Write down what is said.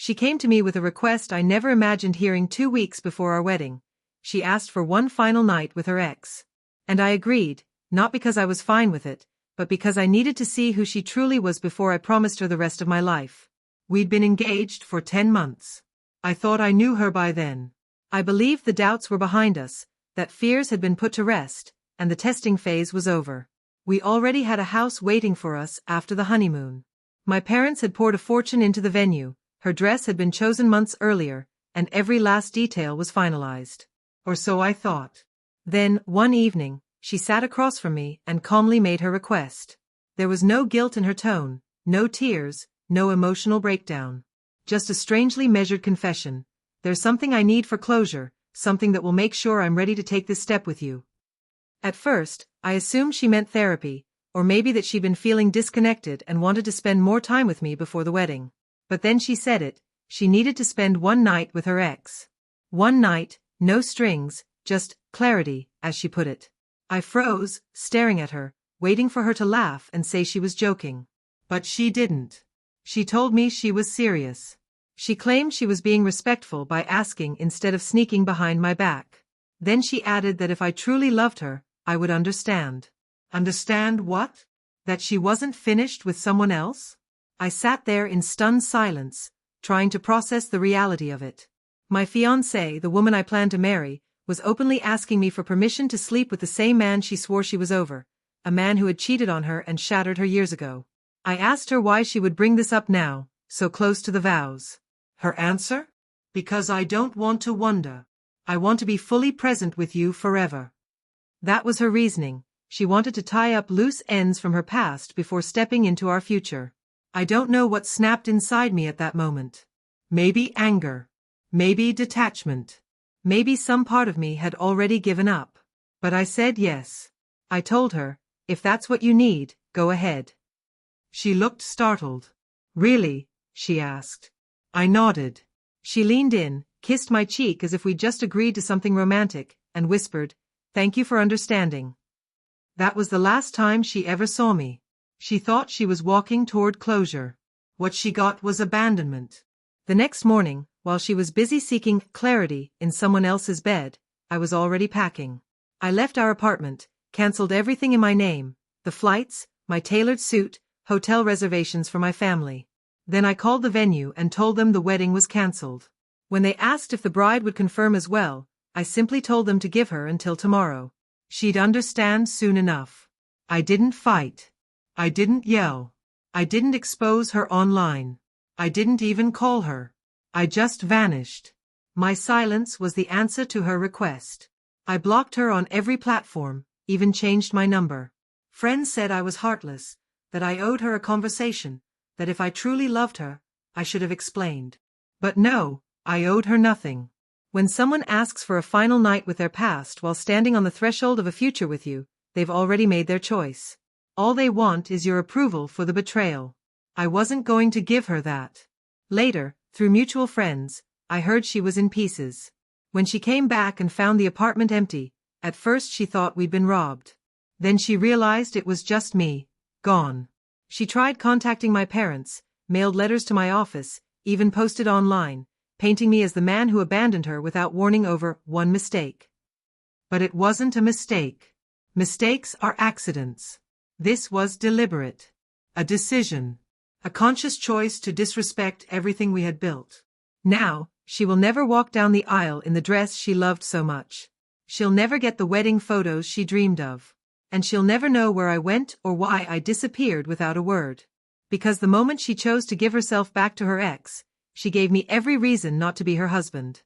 She came to me with a request I never imagined hearing 2 weeks before our wedding. She asked for one final night with her ex. And I agreed, not because I was fine with it, but because I needed to see who she truly was before I promised her the rest of my life. We'd been engaged for 10 months. I thought I knew her by then. I believed the doubts were behind us, that fears had been put to rest, and the testing phase was over. We already had a house waiting for us after the honeymoon. My parents had poured a fortune into the venue, her dress had been chosen months earlier, and every last detail was finalized. Or so I thought. Then, one evening, she sat across from me and calmly made her request. There was no guilt in her tone, no tears, no emotional breakdown. Just a strangely measured confession. There's something I need for closure, something that will make sure I'm ready to take this step with you. At first, I assumed she meant therapy, or maybe that she'd been feeling disconnected and wanted to spend more time with me before the wedding. But then she said it, she needed to spend one night with her ex. One night, no strings, just clarity, as she put it. I froze, staring at her, waiting for her to laugh and say she was joking. But she didn't. She told me she was serious. She claimed she was being respectful by asking instead of sneaking behind my back. Then she added that if I truly loved her, I would understand. Understand what? That she wasn't finished with someone else? I sat there in stunned silence, trying to process the reality of it. My fiancée, the woman I planned to marry, was openly asking me for permission to sleep with the same man she swore she was over, a man who had cheated on her and shattered her years ago. I asked her why she would bring this up now, so close to the vows. Her answer? Because I don't want to wonder. I want to be fully present with you forever. That was her reasoning. She wanted to tie up loose ends from her past before stepping into our future. I don't know what snapped inside me at that moment. Maybe anger. Maybe detachment. Maybe some part of me had already given up. But I said yes. I told her, if that's what you need, go ahead. She looked startled. Really? She asked. I nodded. She leaned in, kissed my cheek as if we'd just agreed to something romantic, and whispered, "Thank you for understanding." That was the last time she ever saw me. She thought she was walking toward closure. What she got was abandonment. The next morning, while she was busy seeking clarity in someone else's bed, I was already packing. I left our apartment, canceled everything in my name, the flights, my tailored suit, hotel reservations for my family. Then I called the venue and told them the wedding was canceled. When they asked if the bride would confirm as well, I simply told them to give her until tomorrow. She'd understand soon enough. I didn't fight. I didn't yell. I didn't expose her online. I didn't even call her. I just vanished. My silence was the answer to her request. I blocked her on every platform, even changed my number. Friends said I was heartless, that I owed her a conversation, that if I truly loved her, I should have explained. But no, I owed her nothing. When someone asks for a final night with their past while standing on the threshold of a future with you, they've already made their choice. All they want is your approval for the betrayal. I wasn't going to give her that. Later, through mutual friends, I heard she was in pieces. When she came back and found the apartment empty, at first she thought we'd been robbed. Then she realized it was just me, gone. She tried contacting my parents, mailed letters to my office, even posted online, painting me as the man who abandoned her without warning over one mistake. But it wasn't a mistake. Mistakes are accidents. This was deliberate. A decision. A conscious choice to disrespect everything we had built. Now, she will never walk down the aisle in the dress she loved so much. She'll never get the wedding photos she dreamed of. And she'll never know where I went or why I disappeared without a word. Because the moment she chose to give herself back to her ex, she gave me every reason not to be her husband.